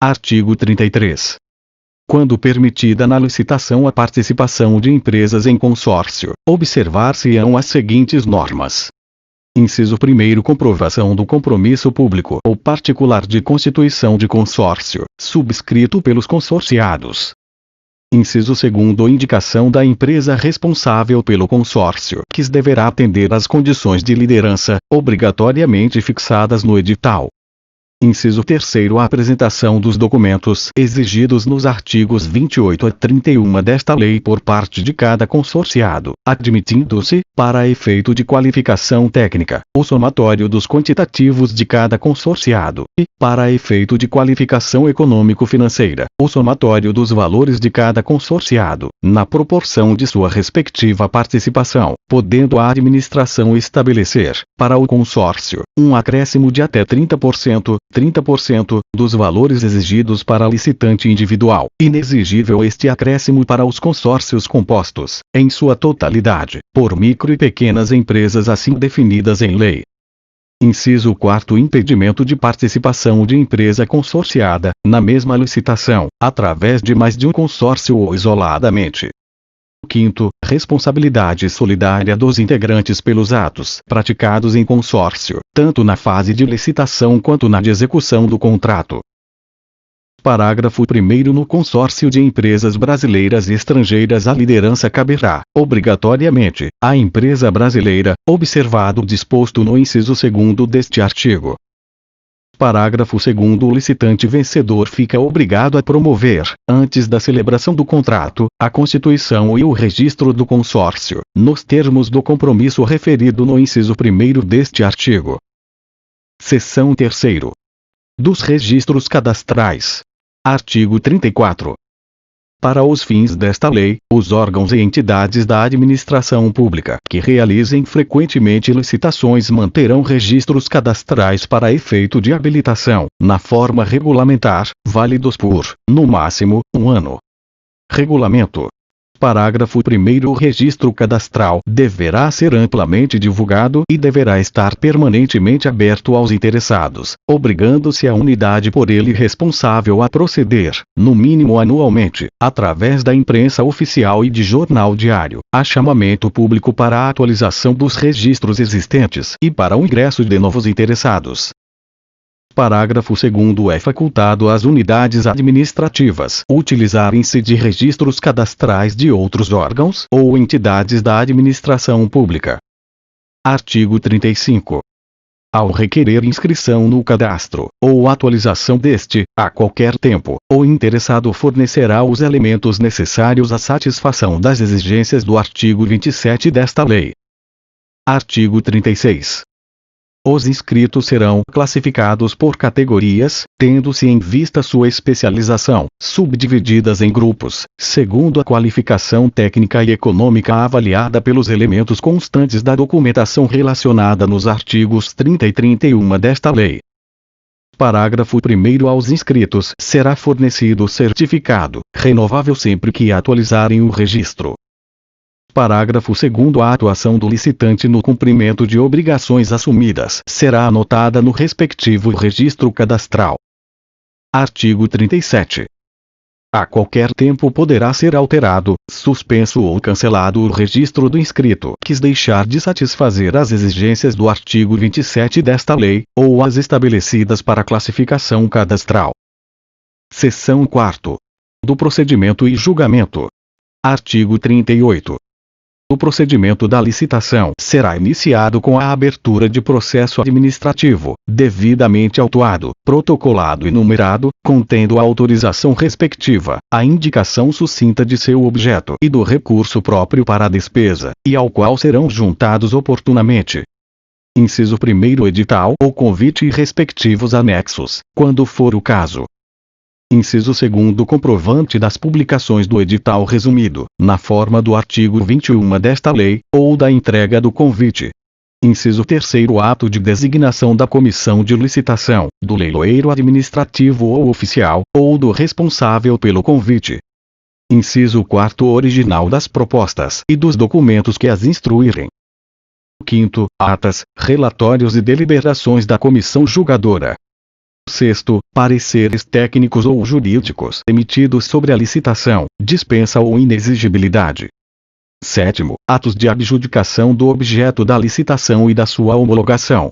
Artigo 33. Quando permitida na licitação a participação de empresas em consórcio, observar-se-ão as seguintes normas. Inciso 1º, comprovação do compromisso público ou particular de constituição de consórcio, subscrito pelos consorciados. Inciso 2º, indicação da empresa responsável pelo consórcio, que deverá atender às condições de liderança, obrigatoriamente fixadas no edital. Inciso 3º, a apresentação dos documentos exigidos nos artigos 28 a 31 desta lei por parte de cada consorciado, admitindo-se, para efeito de qualificação técnica, o somatório dos quantitativos de cada consorciado, e, para efeito de qualificação econômico-financeira, o somatório dos valores de cada consorciado, na proporção de sua respectiva participação, podendo a administração estabelecer, para o consórcio, um acréscimo de até 30% dos valores exigidos para licitante individual, inexigível este acréscimo para os consórcios compostos, em sua totalidade, por micro e pequenas empresas assim definidas em lei. Inciso 4º, impedimento de participação de empresa consorciada, na mesma licitação, através de mais de um consórcio ou isoladamente. 5º, responsabilidade solidária dos integrantes pelos atos praticados em consórcio, tanto na fase de licitação quanto na de execução do contrato. Parágrafo 1º, no consórcio de empresas brasileiras e estrangeiras a liderança caberá, obrigatoriamente, à empresa brasileira, observado o disposto no inciso 2º deste artigo. Parágrafo 2º, o licitante vencedor fica obrigado a promover, antes da celebração do contrato, a constituição e o registro do consórcio, nos termos do compromisso referido no inciso 1º deste artigo. Seção 3ª. Dos registros cadastrais. Artigo 34. Para os fins desta lei, os órgãos e entidades da administração pública que realizem frequentemente licitações manterão registros cadastrais para efeito de habilitação, na forma regulamentar, válidos por, no máximo, 1 ano. Regulamento. Parágrafo 1º, o registro cadastral deverá ser amplamente divulgado e deverá estar permanentemente aberto aos interessados, obrigando-se a unidade por ele responsável a proceder, no mínimo anualmente, através da imprensa oficial e de jornal diário, a chamamento público para a atualização dos registros existentes e para o ingresso de novos interessados. Parágrafo 2º, é facultado às unidades administrativas utilizarem-se de registros cadastrais de outros órgãos ou entidades da administração pública. Artigo 35. Ao requerer inscrição no cadastro, ou atualização deste, a qualquer tempo, o interessado fornecerá os elementos necessários à satisfação das exigências do artigo 27 desta lei. Artigo 36. Os inscritos serão classificados por categorias, tendo-se em vista sua especialização, subdivididas em grupos, segundo a qualificação técnica e econômica avaliada pelos elementos constantes da documentação relacionada nos artigos 30 e 31 desta lei. Parágrafo 1º, aos inscritos será fornecido certificado, renovável sempre que atualizarem o registro. Parágrafo 2º, a atuação do licitante no cumprimento de obrigações assumidas será anotada no respectivo registro cadastral. Artigo 37. A qualquer tempo poderá ser alterado, suspenso ou cancelado o registro do inscrito que deixar de satisfazer as exigências do artigo 27 desta lei, ou as estabelecidas para classificação cadastral. Seção 4ª. Do procedimento e julgamento. Artigo 38. O procedimento da licitação será iniciado com a abertura de processo administrativo, devidamente autuado, protocolado e numerado, contendo a autorização respectiva, a indicação sucinta de seu objeto e do recurso próprio para a despesa, e ao qual serão juntados oportunamente. Inciso 1º, edital ou convite e respectivos anexos, quando for o caso. Inciso 2º, comprovante das publicações do edital resumido, na forma do artigo 21 desta lei, ou da entrega do convite. Inciso 3º, ato de designação da comissão de licitação, do leiloeiro administrativo ou oficial, ou do responsável pelo convite. Inciso 4º, original das propostas e dos documentos que as instruírem. 5º, atas, relatórios e deliberações da comissão julgadora. Sexto, pareceres técnicos ou jurídicos emitidos sobre a licitação, dispensa ou inexigibilidade. Sétimo, atos de adjudicação do objeto da licitação e da sua homologação.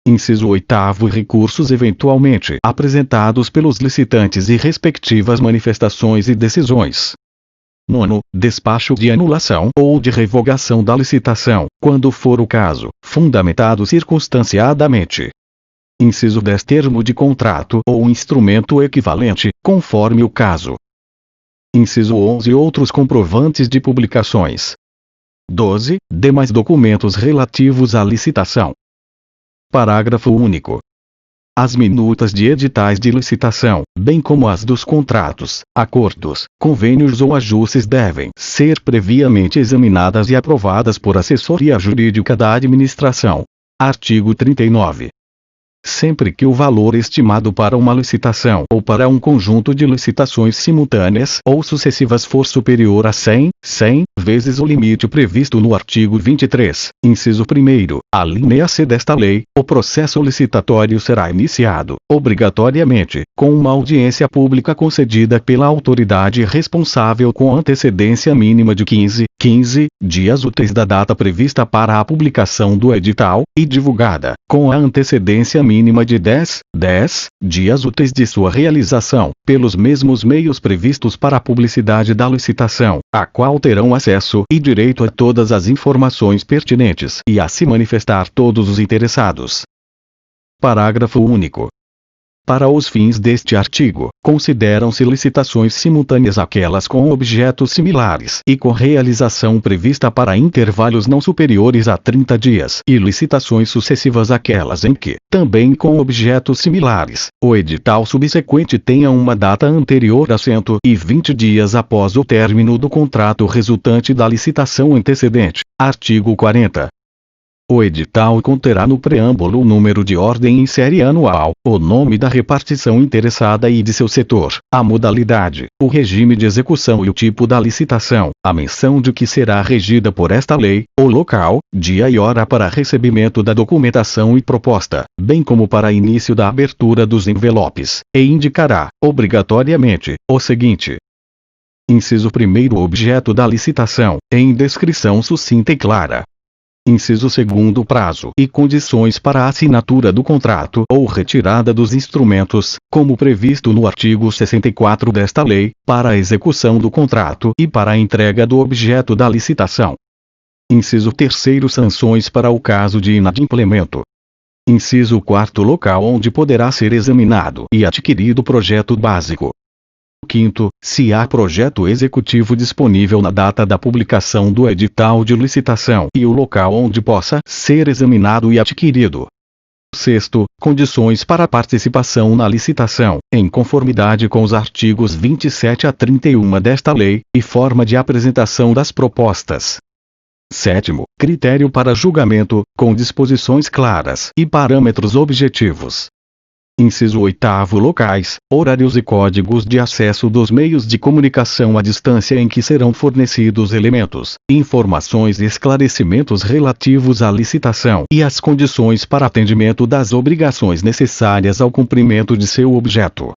Inciso 8º, recursos eventualmente apresentados pelos licitantes e respectivas manifestações e decisões. Nono, despacho de anulação ou de revogação da licitação, quando for o caso, fundamentado circunstanciadamente. Inciso 10, termo de contrato ou instrumento equivalente, conforme o caso. Inciso 11, outros comprovantes de publicações. 12, demais documentos relativos à licitação. Parágrafo único. As minutas de editais de licitação, bem como as dos contratos, acordos, convênios ou ajustes devem ser previamente examinadas e aprovadas por assessoria jurídica da administração. Artigo 39. Sempre que o valor estimado para uma licitação ou para um conjunto de licitações simultâneas ou sucessivas for superior a 100 vezes o limite previsto no artigo 23, inciso 1º, alínea C desta lei, o processo licitatório será iniciado, obrigatoriamente, com uma audiência pública concedida pela autoridade responsável com antecedência mínima de 15 dias úteis da data prevista para a publicação do edital, e divulgada, com a antecedência mínima de 10 dias úteis de sua realização, pelos mesmos meios previstos para a publicidade da licitação, a qual terão acesso e direito a todas as informações pertinentes e a se manifestar todos os interessados. Parágrafo único. Para os fins deste artigo, consideram-se licitações simultâneas aquelas com objetos similares e com realização prevista para intervalos não superiores a 30 dias, e licitações sucessivas aquelas em que, também com objetos similares, o edital subsequente tenha uma data anterior a 120 dias após o término do contrato resultante da licitação antecedente. Artigo 40. O edital conterá no preâmbulo o número de ordem em série anual, o nome da repartição interessada e de seu setor, a modalidade, o regime de execução e o tipo da licitação, a menção de que será regida por esta lei, o local, dia e hora para recebimento da documentação e proposta, bem como para início da abertura dos envelopes, e indicará, obrigatoriamente, o seguinte. Inciso 1º, objeto da licitação, em descrição sucinta e clara. Inciso 2º, prazo e condições para a assinatura do contrato ou retirada dos instrumentos, como previsto no artigo 64 desta lei, para a execução do contrato e para a entrega do objeto da licitação. Inciso 3º, sanções para o caso de inadimplemento. Inciso 4º, local onde poderá ser examinado e adquirido projeto básico. 5º, se há projeto executivo disponível na data da publicação do edital de licitação e o local onde possa ser examinado e adquirido. 6º, condições para participação na licitação, em conformidade com os artigos 27 a 31 desta lei, e forma de apresentação das propostas. 7º, critério para julgamento, com disposições claras e parâmetros objetivos. Inciso 8º, locais, horários e códigos de acesso dos meios de comunicação à distância em que serão fornecidos elementos, informações e esclarecimentos relativos à licitação e as condições para atendimento das obrigações necessárias ao cumprimento de seu objeto.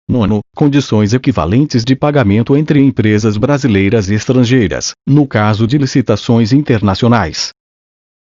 9º, condições equivalentes de pagamento entre empresas brasileiras e estrangeiras, no caso de licitações internacionais.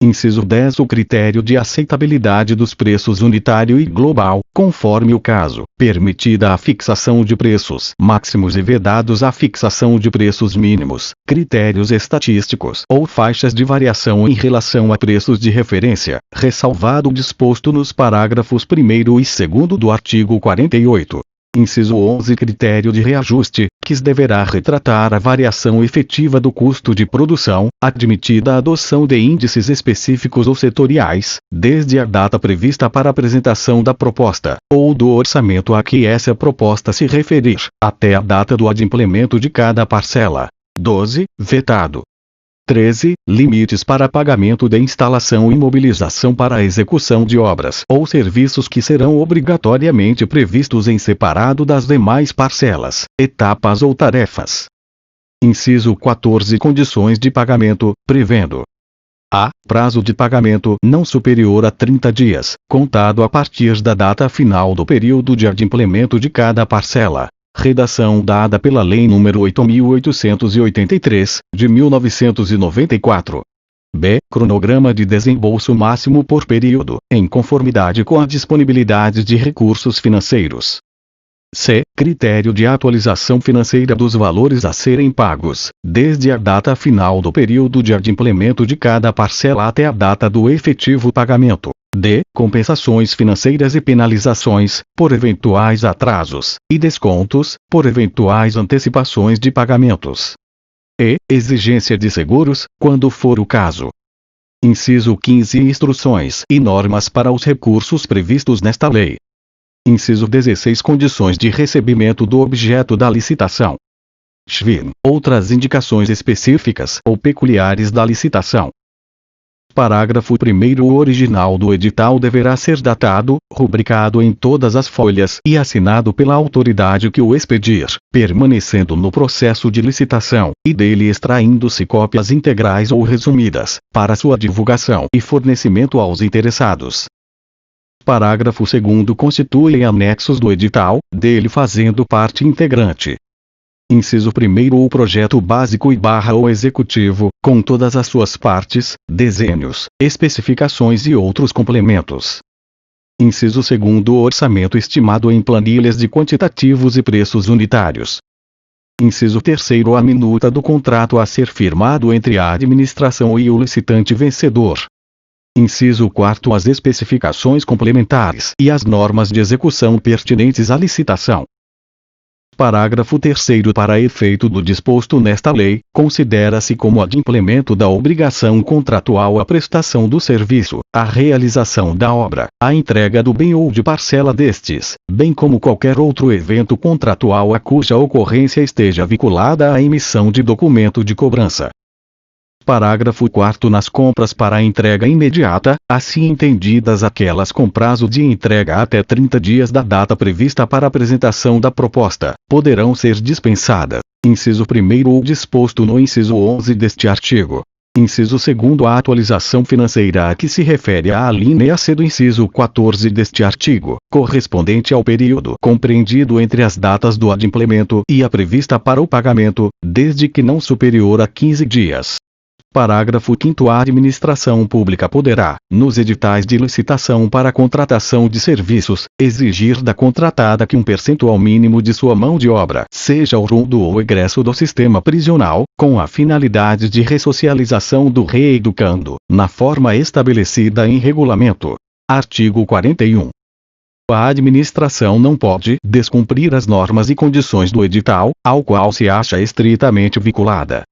Inciso 10, o critério de aceitabilidade dos preços unitário e global, conforme o caso, permitida a fixação de preços máximos e vedados a fixação de preços mínimos, critérios estatísticos ou faixas de variação em relação a preços de referência, ressalvado o disposto nos parágrafos 1º e 2º do artigo 48. Inciso 11, critério de reajuste, que deverá retratar a variação efetiva do custo de produção, admitida a adoção de índices específicos ou setoriais, desde a data prevista para a apresentação da proposta, ou do orçamento a que essa proposta se referir, até a data do adimplemento de cada parcela. 12, vetado. 13. Limites para pagamento de instalação e mobilização para a execução de obras ou serviços que serão obrigatoriamente previstos em separado das demais parcelas, etapas ou tarefas. Inciso 14. Condições de pagamento, prevendo A. Prazo de pagamento não superior a 30 dias, contado a partir da data final do período de adimplemento de cada parcela. Redação dada pela Lei nº 8.883, de 1994. B. Cronograma de desembolso máximo por período, em conformidade com a disponibilidade de recursos financeiros. C. Critério de atualização financeira dos valores a serem pagos, desde a data final do período de adimplemento de cada parcela até a data do efetivo pagamento. D. Compensações financeiras e penalizações, por eventuais atrasos, e descontos, por eventuais antecipações de pagamentos. E. Exigência de seguros, quando for o caso. Inciso 15. Instruções e normas para os recursos previstos nesta lei. Inciso 16. Condições de recebimento do objeto da licitação. XVIN. Outras indicações específicas ou peculiares da licitação. Parágrafo 1º. O original do edital deverá ser datado, rubricado em todas as folhas e assinado pela autoridade que o expedir, permanecendo no processo de licitação, e dele extraindo-se cópias integrais ou resumidas, para sua divulgação e fornecimento aos interessados. Parágrafo 2º. Constituem anexos do edital, dele fazendo parte integrante. Inciso 1º. O projeto básico o executivo, com todas as suas partes, desenhos, especificações e outros complementos. Inciso 2º. O orçamento estimado em planilhas de quantitativos e preços unitários. Inciso 3º. A minuta do contrato a ser firmado entre a administração e o licitante vencedor. Inciso 4º. As especificações complementares e as normas de execução pertinentes à licitação. Parágrafo 3º. Para efeito do disposto nesta lei, considera-se como adimplemento da obrigação contratual a prestação do serviço, a realização da obra, a entrega do bem ou de parcela destes, bem como qualquer outro evento contratual a cuja ocorrência esteja vinculada à emissão de documento de cobrança. Parágrafo 4º. Nas compras para entrega imediata, assim entendidas aquelas com prazo de entrega até 30 dias da data prevista para apresentação da proposta, poderão ser dispensadas. Inciso 1º. O disposto no inciso 11 deste artigo. Inciso 2º. A atualização financeira a que se refere a alínea C do inciso 14 deste artigo, correspondente ao período compreendido entre as datas do adimplemento e a prevista para o pagamento, desde que não superior a 15 dias. Parágrafo 5º. A administração pública poderá, nos editais de licitação para contratação de serviços, exigir da contratada que um percentual mínimo de sua mão de obra seja oriundo ou egresso do sistema prisional, com a finalidade de ressocialização do reeducando, na forma estabelecida em regulamento. Artigo 41. A administração não pode descumprir as normas e condições do edital, ao qual se acha estritamente vinculada.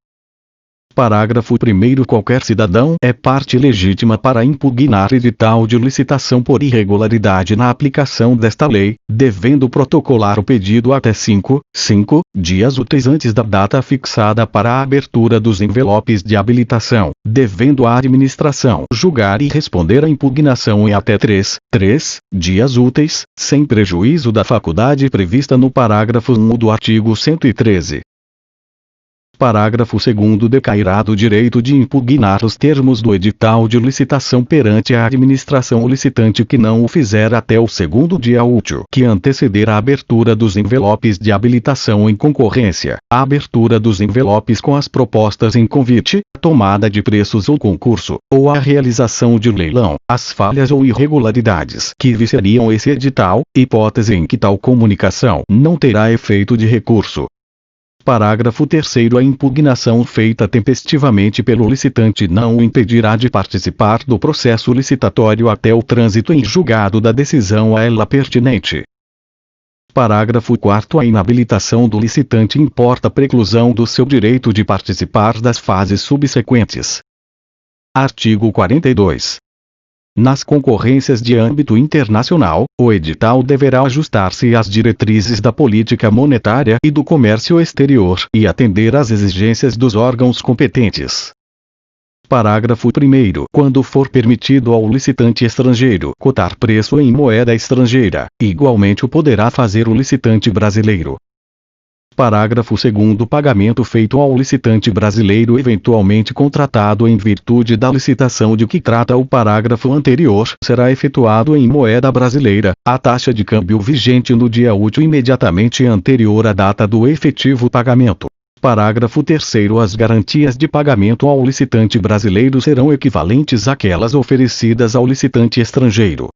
Parágrafo 1º. Qualquer cidadão é parte legítima para impugnar edital de licitação por irregularidade na aplicação desta lei, devendo protocolar o pedido até 5 dias úteis antes da data fixada para a abertura dos envelopes de habilitação, devendo a administração julgar e responder à impugnação em até 3 dias úteis, sem prejuízo da faculdade prevista no parágrafo 1 do artigo 113. Parágrafo 2º. Decairá do direito de impugnar os termos do edital de licitação perante a administração o licitante que não o fizer até o 2º dia útil que anteceder a abertura dos envelopes de habilitação em concorrência, a abertura dos envelopes com as propostas em convite, a tomada de preços ou concurso, ou a realização de leilão, as falhas ou irregularidades que viciariam esse edital, hipótese em que tal comunicação não terá efeito de recurso. Parágrafo 3º. A impugnação feita tempestivamente pelo licitante não o impedirá de participar do processo licitatório até o trânsito em julgado da decisão a ela pertinente. Parágrafo 4º. A inabilitação do licitante importa preclusão do seu direito de participar das fases subsequentes. Artigo 42. Nas concorrências de âmbito internacional, o edital deverá ajustar-se às diretrizes da política monetária e do comércio exterior e atender às exigências dos órgãos competentes. Parágrafo 1º. Quando for permitido ao licitante estrangeiro cotar preço em moeda estrangeira, igualmente o poderá fazer o licitante brasileiro. Parágrafo 2º. Pagamento feito ao licitante brasileiro eventualmente contratado em virtude da licitação de que trata o parágrafo anterior será efetuado em moeda brasileira, a taxa de câmbio vigente no dia útil imediatamente anterior à data do efetivo pagamento. Parágrafo 3º. As garantias de pagamento ao licitante brasileiro serão equivalentes àquelas oferecidas ao licitante estrangeiro.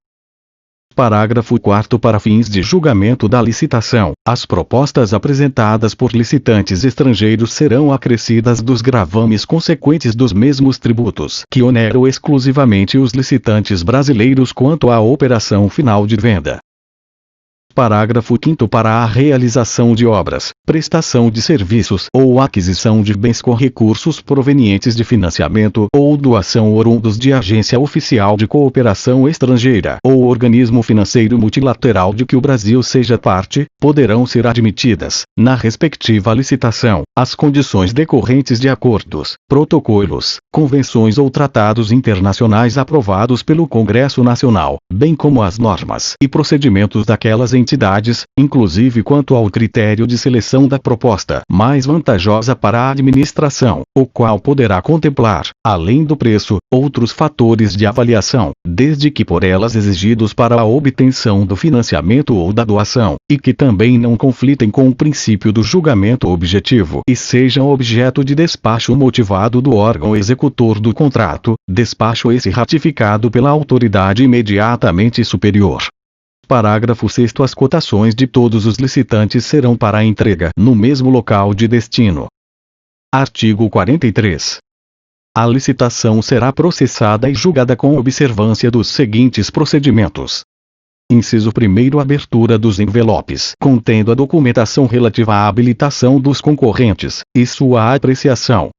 Parágrafo 4º. Para fins de julgamento da licitação, as propostas apresentadas por licitantes estrangeiros serão acrescidas dos gravames consequentes dos mesmos tributos que oneram exclusivamente os licitantes brasileiros quanto à operação final de venda. Parágrafo 5º. Para a realização de obras, prestação de serviços ou aquisição de bens com recursos provenientes de financiamento ou doação oriundos de agência oficial de cooperação estrangeira ou organismo financeiro multilateral de que o Brasil seja parte, poderão ser admitidas, na respectiva licitação, as condições decorrentes de acordos, protocolos, convenções ou tratados internacionais aprovados pelo Congresso Nacional, bem como as normas e procedimentos daquelas entidades, inclusive quanto ao critério de seleção da proposta mais vantajosa para a administração, o qual poderá contemplar, além do preço, outros fatores de avaliação, desde que por elas exigidos para a obtenção do financiamento ou da doação, e que também não conflitem com o princípio do julgamento objetivo e sejam objeto de despacho motivado do órgão executor do contrato, despacho esse ratificado pela autoridade imediatamente superior. Parágrafo 6º. As cotações de todos os licitantes serão para a entrega no mesmo local de destino. Artigo 43. A licitação será processada e julgada com observância dos seguintes procedimentos. Inciso 1º. Abertura dos envelopes contendo a documentação relativa à habilitação dos concorrentes, e sua apreciação.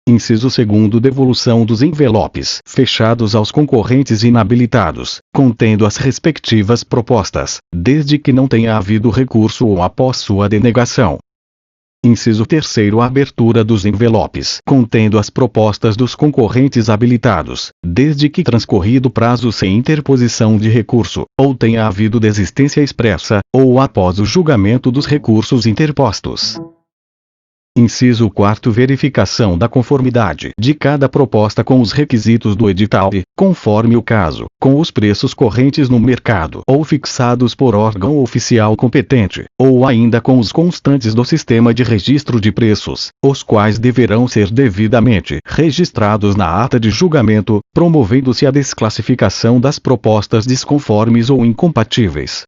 Inciso 2º. Devolução dos envelopes fechados aos concorrentes inabilitados, contendo as respectivas propostas, desde que não tenha havido recurso ou após sua denegação. Inciso 3º. Abertura dos envelopes contendo as propostas dos concorrentes habilitados, desde que transcorrido prazo sem interposição de recurso, ou tenha havido desistência expressa, ou após o julgamento dos recursos interpostos. Inciso 4º. Verificação da conformidade de cada proposta com os requisitos do edital e, conforme o caso, com os preços correntes no mercado ou fixados por órgão oficial competente, ou ainda com os constantes do sistema de registro de preços, os quais deverão ser devidamente registrados na ata de julgamento, promovendo-se a desclassificação das propostas desconformes ou incompatíveis.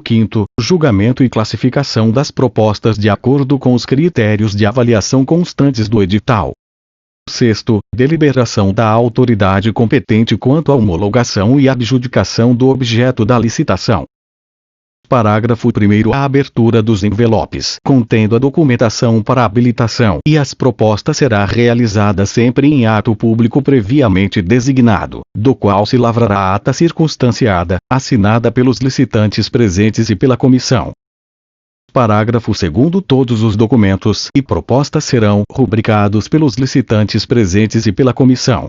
5º. Julgamento e classificação das propostas de acordo com os critérios de avaliação constantes do edital. 6º. Deliberação da autoridade competente quanto à homologação e adjudicação do objeto da licitação. Parágrafo 1º. A abertura dos envelopes contendo a documentação para habilitação e as propostas será realizada sempre em ato público previamente designado, do qual se lavrará a ata circunstanciada, assinada pelos licitantes presentes e pela comissão. Parágrafo 2º. Todos os documentos e propostas serão rubricados pelos licitantes presentes e pela comissão.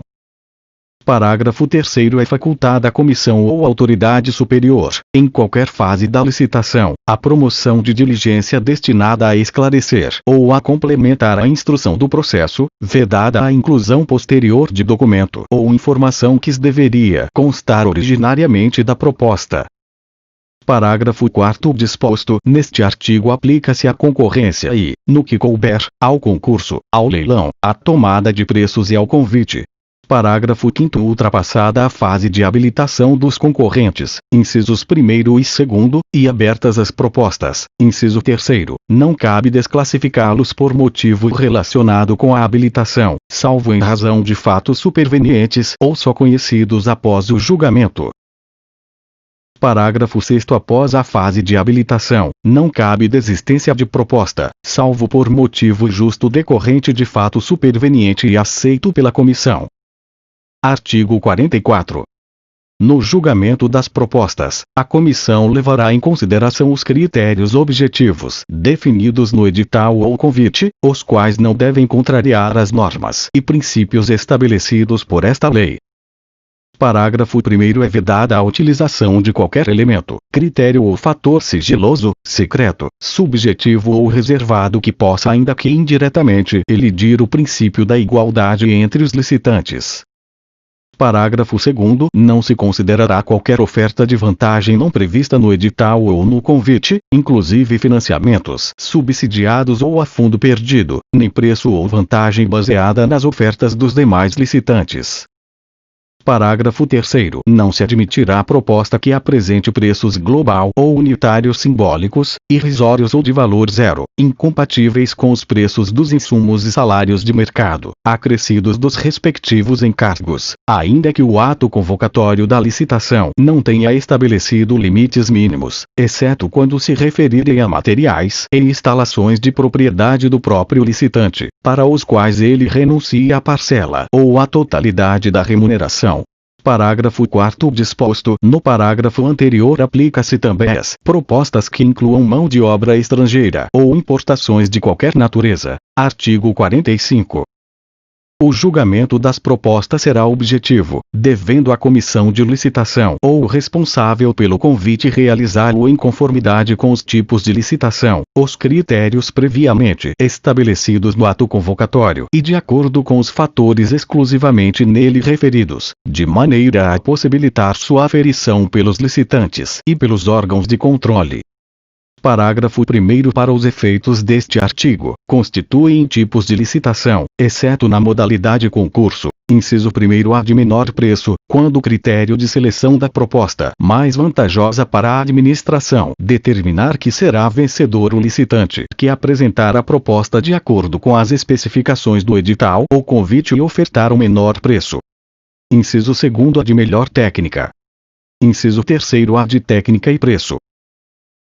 Parágrafo 3º. É facultada à comissão ou autoridade superior, em qualquer fase da licitação, a promoção de diligência destinada a esclarecer ou a complementar a instrução do processo, vedada a inclusão posterior de documento ou informação que deveria constar originariamente da proposta. Parágrafo 4º. O disposto neste artigo aplica-se à concorrência e, no que couber, ao concurso, ao leilão, à tomada de preços e ao convite. Parágrafo 5º. Ultrapassada a fase de habilitação dos concorrentes, incisos 1º e 2º, e abertas as propostas, inciso 3º, não cabe desclassificá-los por motivo relacionado com a habilitação, salvo em razão de fatos supervenientes ou só conhecidos após o julgamento. Parágrafo 6º. Após a fase de habilitação, não cabe desistência de proposta, salvo por motivo justo decorrente de fato superveniente e aceito pela comissão. Artigo 44. No julgamento das propostas, a comissão levará em consideração os critérios objetivos definidos no edital ou convite, os quais não devem contrariar as normas e princípios estabelecidos por esta lei. Parágrafo 1º. É vedada a utilização de qualquer elemento, critério ou fator sigiloso, secreto, subjetivo ou reservado que possa ainda que indiretamente elidir o princípio da igualdade entre os licitantes. Parágrafo 2º. Não se considerará qualquer oferta de vantagem não prevista no edital ou no convite, inclusive financiamentos subsidiados ou a fundo perdido, nem preço ou vantagem baseada nas ofertas dos demais licitantes. Parágrafo 3º. Não se admitirá proposta que apresente preços global ou unitários simbólicos, irrisórios ou de valor zero, incompatíveis com os preços dos insumos e salários de mercado, acrescidos dos respectivos encargos, ainda que o ato convocatório da licitação não tenha estabelecido limites mínimos, exceto quando se referirem a materiais e instalações de propriedade do próprio licitante, para os quais ele renuncie à parcela ou à totalidade da remuneração. Parágrafo 4º. Disposto no parágrafo anterior aplica-se também às propostas que incluam mão de obra estrangeira ou importações de qualquer natureza. Artigo 45. O julgamento das propostas será objetivo, devendo a comissão de licitação ou o responsável pelo convite realizá-lo em conformidade com os tipos de licitação, os critérios previamente estabelecidos no ato convocatório e de acordo com os fatores exclusivamente nele referidos, de maneira a possibilitar sua aferição pelos licitantes e pelos órgãos de controle. Parágrafo 1º. Para os efeitos deste artigo, constituem tipos de licitação, exceto na modalidade concurso, inciso 1º. A de menor preço, quando o critério de seleção da proposta mais vantajosa para a administração determinar que será vencedor o licitante que apresentar a proposta de acordo com as especificações do edital ou convite e ofertar o menor preço. Inciso 2º. A de melhor técnica. Inciso 3º. A de técnica e preço.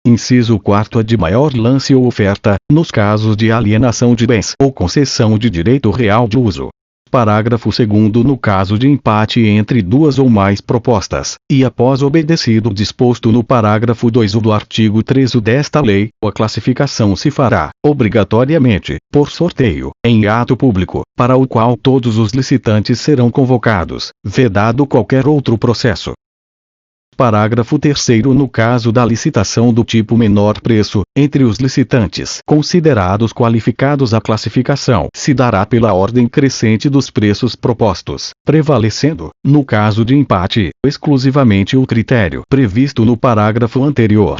Inciso 4º. A de maior lance ou oferta, nos casos de alienação de bens ou concessão de direito real de uso. Parágrafo 2º. No caso de empate entre duas ou mais propostas, e após obedecido o disposto no parágrafo 2 do artigo 13 desta lei, a classificação se fará, obrigatoriamente, por sorteio, em ato público, para o qual todos os licitantes serão convocados, vedado qualquer outro processo. Parágrafo 3º. No caso da licitação do tipo menor preço, entre os licitantes considerados qualificados, a classificação se dará pela ordem crescente dos preços propostos, prevalecendo, no caso de empate, exclusivamente o critério previsto no parágrafo anterior.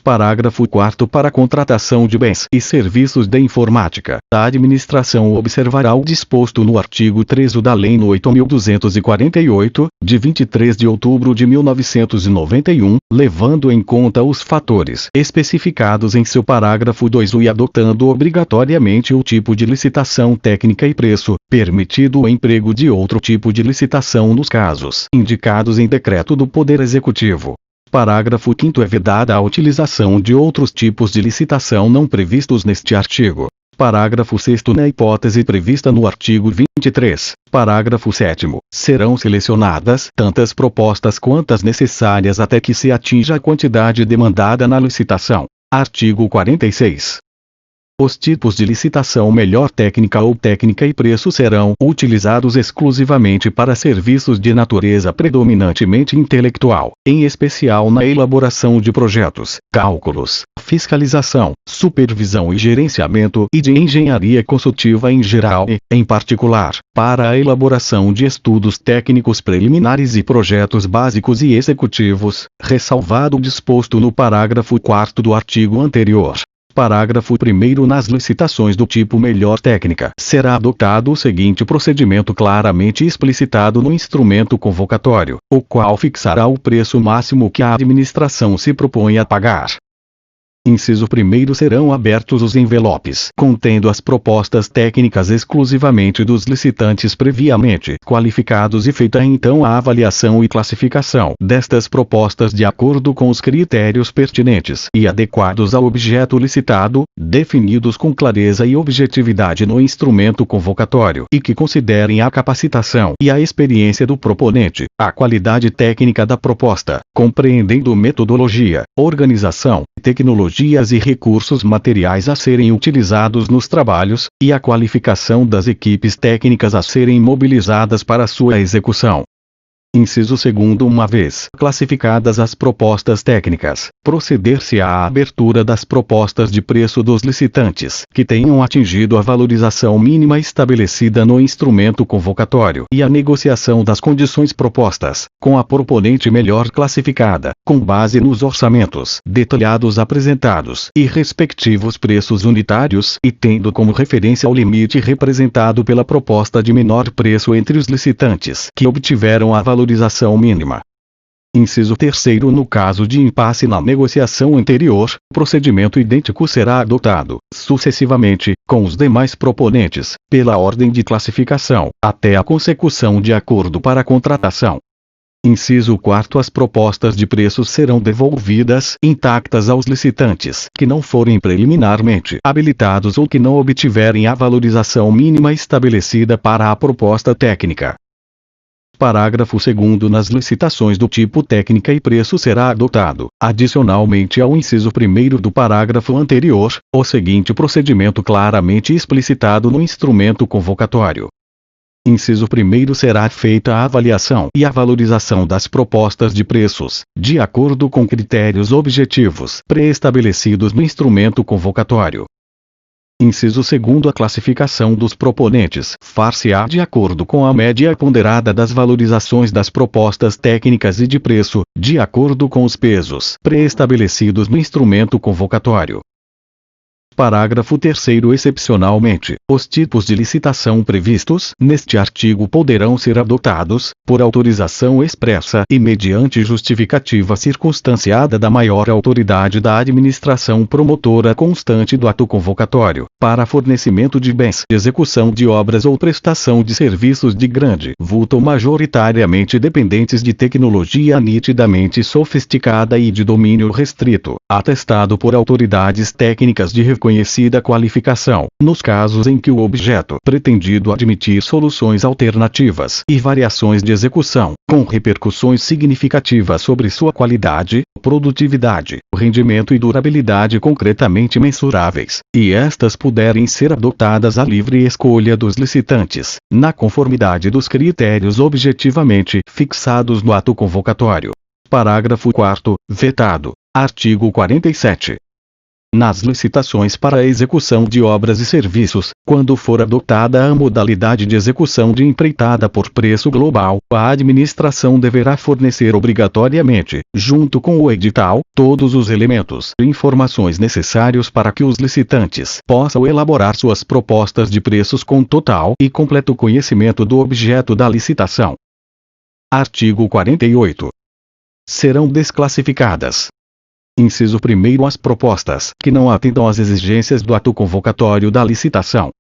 Parágrafo 4º. Para a contratação de bens e serviços de informática, a administração observará o disposto no artigo 13 da Lei nº 8.248, de 23 de outubro de 1991, levando em conta os fatores especificados em seu parágrafo 2 e adotando obrigatoriamente o tipo de licitação técnica e preço, permitido o emprego de outro tipo de licitação nos casos indicados em decreto do Poder Executivo. Parágrafo 5º. É vedada a utilização de outros tipos de licitação não previstos neste artigo. Parágrafo 6º. Na hipótese prevista no artigo 23, parágrafo 7º, serão selecionadas tantas propostas quantas necessárias até que se atinja a quantidade demandada na licitação. Artigo 46. Os tipos de licitação melhor técnica ou técnica e preço serão utilizados exclusivamente para serviços de natureza predominantemente intelectual, em especial na elaboração de projetos, cálculos, fiscalização, supervisão e gerenciamento e de engenharia consultiva em geral e, em particular, para a elaboração de estudos técnicos preliminares e projetos básicos e executivos, ressalvado o disposto no parágrafo 4º do artigo anterior. Parágrafo 1º. Nas licitações do tipo melhor técnica, será adotado o seguinte procedimento claramente explicitado no instrumento convocatório, o qual fixará o preço máximo que a administração se propõe a pagar. Inciso 1º. Serão abertos os envelopes contendo as propostas técnicas exclusivamente dos licitantes previamente qualificados e feita então a avaliação e classificação destas propostas de acordo com os critérios pertinentes e adequados ao objeto licitado, definidos com clareza e objetividade no instrumento convocatório e que considerem a capacitação e a experiência do proponente, a qualidade técnica da proposta, compreendendo metodologia, organização, tecnologia tecnologias e recursos materiais a serem utilizados nos trabalhos, e a qualificação das equipes técnicas a serem mobilizadas para sua execução. Inciso 2º. Uma vez classificadas as propostas técnicas, proceder-se à abertura das propostas de preço dos licitantes que tenham atingido a valorização mínima estabelecida no instrumento convocatório e a negociação das condições propostas, com a proponente melhor classificada, com base nos orçamentos detalhados apresentados e respectivos preços unitários e tendo como referência o limite representado pela proposta de menor preço entre os licitantes que obtiveram a valorização mínima. Inciso 3º. No caso de impasse na negociação anterior, procedimento idêntico será adotado, sucessivamente, com os demais proponentes, pela ordem de classificação, até a consecução de acordo para a contratação. Inciso 4º. As propostas de preços serão devolvidas intactas aos licitantes que não forem preliminarmente habilitados ou que não obtiverem a valorização mínima estabelecida para a proposta técnica. Parágrafo 2º. Nas licitações do tipo técnica e preço será adotado, adicionalmente ao inciso 1º do parágrafo anterior, o seguinte procedimento claramente explicitado no instrumento convocatório. Inciso 1º. Será feita a avaliação e a valorização das propostas de preços, de acordo com critérios objetivos pré-estabelecidos no instrumento convocatório. Inciso 2º. A classificação dos proponentes far-se-á de acordo com a média ponderada das valorizações das propostas técnicas e de preço, de acordo com os pesos pré-estabelecidos no instrumento convocatório. Parágrafo 3º. Excepcionalmente, os tipos de licitação previstos neste artigo poderão ser adotados, por autorização expressa e mediante justificativa circunstanciada da maior autoridade da administração promotora constante do ato convocatório, para fornecimento de bens, execução de obras ou prestação de serviços de grande vulto majoritariamente dependentes de tecnologia nitidamente sofisticada e de domínio restrito, atestado por autoridades técnicas de reconhecida qualificação, nos casos em que o objeto pretendido admitir soluções alternativas e variações de execução, com repercussões significativas sobre sua qualidade, produtividade, rendimento e durabilidade concretamente mensuráveis, e estas puderem ser adotadas à livre escolha dos licitantes, na conformidade dos critérios objetivamente fixados no ato convocatório. Parágrafo 4º. Vetado. Artigo 47. Nas licitações para a execução de obras e serviços, quando for adotada a modalidade de execução de empreitada por preço global, a administração deverá fornecer obrigatoriamente, junto com o edital, todos os elementos e informações necessários para que os licitantes possam elaborar suas propostas de preços com total e completo conhecimento do objeto da licitação. Artigo 48. Serão desclassificadas. Inciso 1º. As propostas que não atendam às exigências do ato convocatório da licitação.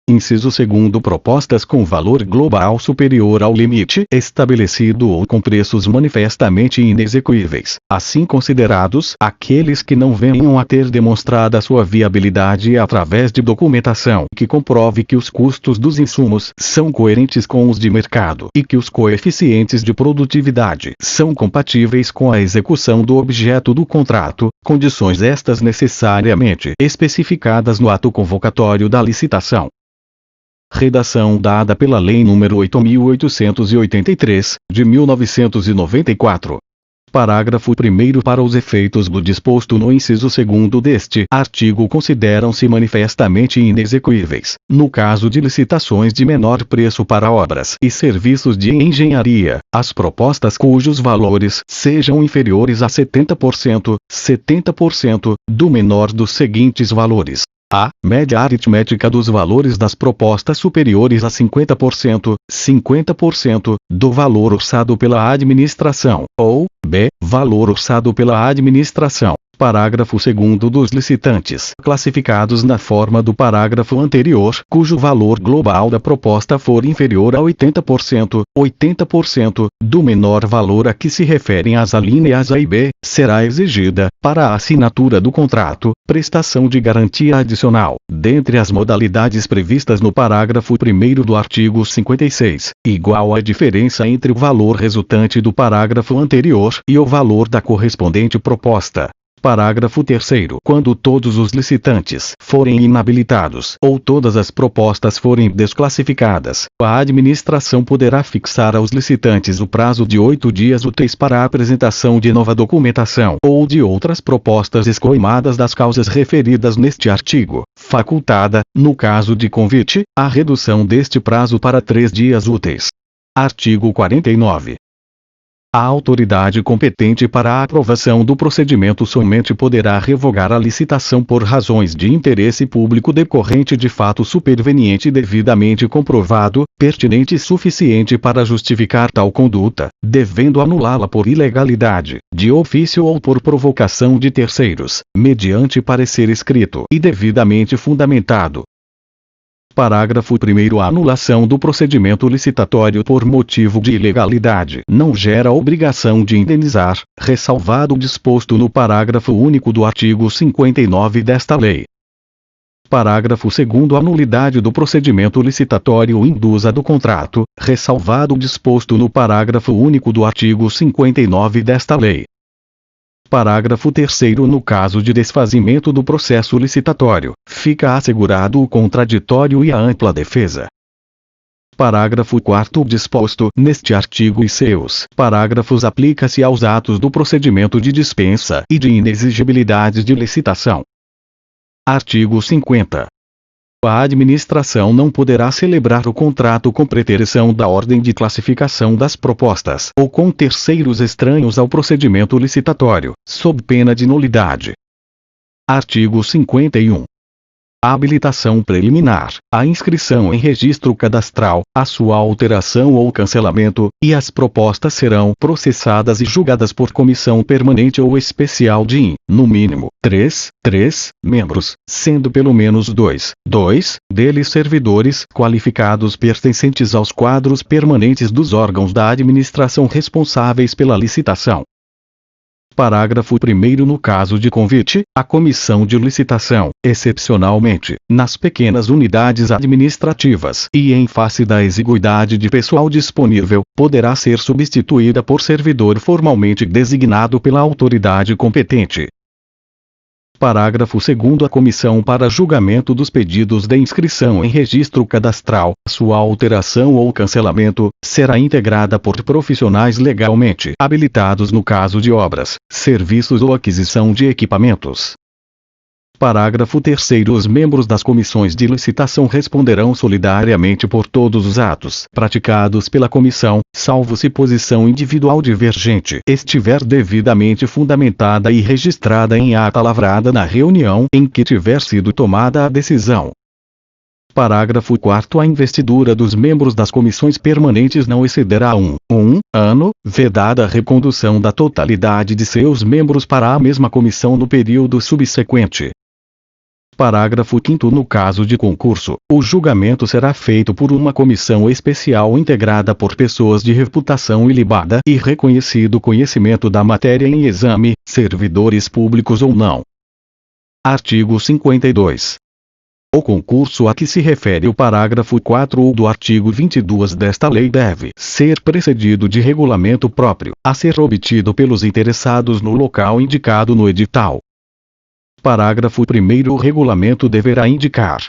Inciso 2º. Propostas com valor global superior ao limite estabelecido ou com preços manifestamente inexequíveis, assim considerados aqueles que não venham a ter demonstrada sua viabilidade através de documentação que comprove que os custos dos insumos são coerentes com os de mercado e que os coeficientes de produtividade são compatíveis com a execução do objeto do contrato, condições estas necessariamente especificadas no ato convocatório da licitação. Redação dada pela Lei nº 8.883, de 1994. Parágrafo 1º. Para os efeitos do disposto no inciso 2º deste artigo consideram-se manifestamente inexequíveis, no caso de licitações de menor preço para obras e serviços de engenharia, as propostas cujos valores sejam inferiores a 70%, do menor dos seguintes valores. A. Média aritmética dos valores das propostas superiores a 50%, do valor orçado pela administração, ou, B. Valor orçado pela administração. Parágrafo 2º. Dos licitantes classificados na forma do parágrafo anterior, cujo valor global da proposta for inferior a 80%, do menor valor a que se referem as alíneas A e B, será exigida, para a assinatura do contrato, prestação de garantia adicional, dentre as modalidades previstas no parágrafo 1º do artigo 56, igual à diferença entre o valor resultante do parágrafo anterior e o valor da correspondente proposta. Parágrafo 3º. Quando todos os licitantes forem inabilitados ou todas as propostas forem desclassificadas, a administração poderá fixar aos licitantes o prazo de 8 dias úteis para a apresentação de nova documentação ou de outras propostas escoimadas das causas referidas neste artigo, facultada, no caso de convite, a redução deste prazo para 3 dias úteis. Artigo 49. A autoridade competente para a aprovação do procedimento somente poderá revogar a licitação por razões de interesse público decorrente de fato superveniente devidamente comprovado, pertinente e suficiente para justificar tal conduta, devendo anulá-la por ilegalidade, de ofício ou por provocação de terceiros, mediante parecer escrito e devidamente fundamentado. Parágrafo 1º. A anulação do procedimento licitatório por motivo de ilegalidade não gera obrigação de indenizar, ressalvado o disposto no parágrafo único do artigo 59 desta lei. Parágrafo 2º. A nulidade do procedimento licitatório induz a do contrato, ressalvado o disposto no parágrafo único do artigo 59 desta lei. Parágrafo 3º. No caso de desfazimento do processo licitatório, fica assegurado o contraditório e a ampla defesa. Parágrafo 4º. Disposto neste artigo e seus parágrafos aplica-se aos atos do procedimento de dispensa e de inexigibilidade de licitação. Artigo 50. A administração não poderá celebrar o contrato com preterição da ordem de classificação das propostas ou com terceiros estranhos ao procedimento licitatório, sob pena de nulidade. Artigo 51. A habilitação preliminar, a inscrição em registro cadastral, a sua alteração ou cancelamento, e as propostas serão processadas e julgadas por comissão permanente ou especial de, no mínimo, 3 membros, sendo pelo menos 2 deles servidores qualificados pertencentes aos quadros permanentes dos órgãos da administração responsáveis pela licitação. Parágrafo 1º. No caso de convite, a comissão de licitação, excepcionalmente, nas pequenas unidades administrativas e em face da exiguidade de pessoal disponível, poderá ser substituída por servidor formalmente designado pela autoridade competente. Parágrafo 2º. A comissão para julgamento dos pedidos de inscrição em registro cadastral, sua alteração ou cancelamento, será integrada por profissionais legalmente habilitados no caso de obras, serviços ou aquisição de equipamentos. Parágrafo 3º. Os membros das comissões de licitação responderão solidariamente por todos os atos praticados pela comissão, salvo se posição individual divergente estiver devidamente fundamentada e registrada em ata lavrada na reunião em que tiver sido tomada a decisão. Parágrafo 4º. A investidura dos membros das comissões permanentes não excederá um ano, vedada a recondução da totalidade de seus membros para a mesma comissão no período subsequente. Parágrafo 5º. No caso de concurso, o julgamento será feito por uma comissão especial integrada por pessoas de reputação ilibada e reconhecido conhecimento da matéria em exame, servidores públicos ou não. Artigo 52. O concurso a que se refere o parágrafo 4 do artigo 22 desta lei deve ser precedido de regulamento próprio, a ser obtido pelos interessados no local indicado no edital. Parágrafo 1º. O regulamento deverá indicar: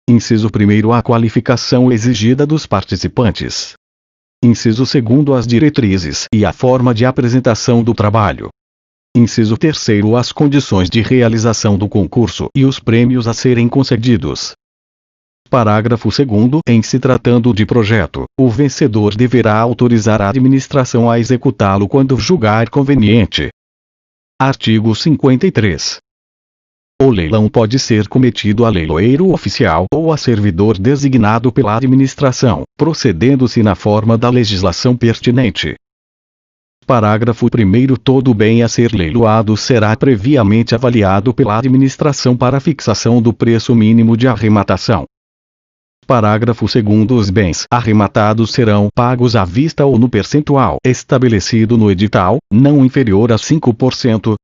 inciso 1º. A qualificação exigida dos participantes. Inciso 2º. As diretrizes e a forma de apresentação do trabalho. Inciso 3º. As condições de realização do concurso e os prêmios a serem concedidos. Parágrafo 2º. Em se tratando de projeto, o vencedor deverá autorizar a administração a executá-lo quando julgar conveniente. Artigo 53. O leilão pode ser cometido a leiloeiro oficial ou a servidor designado pela administração, procedendo-se na forma da legislação pertinente. Parágrafo 1º. Todo bem a ser leiloado será previamente avaliado pela administração para fixação do preço mínimo de arrematação. Parágrafo 2º. Os bens arrematados serão pagos à vista ou no percentual estabelecido no edital, não inferior a 5%,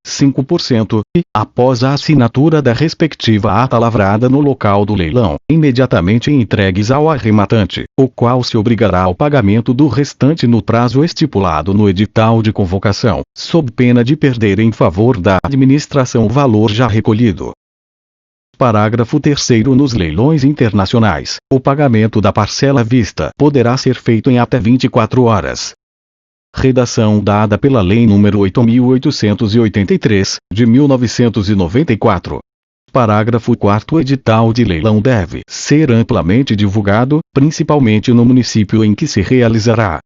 e, após a assinatura da respectiva ata lavrada no local do leilão, imediatamente entregues ao arrematante, o qual se obrigará ao pagamento do restante no prazo estipulado no edital de convocação, sob pena de perder em favor da administração o valor já recolhido. Parágrafo 3º. Nos leilões internacionais, o pagamento da parcela à vista poderá ser feito em até 24 horas. Redação dada pela Lei nº 8.883, de 1994. Parágrafo 4º. O edital de leilão deve ser amplamente divulgado, principalmente no município em que se realizará.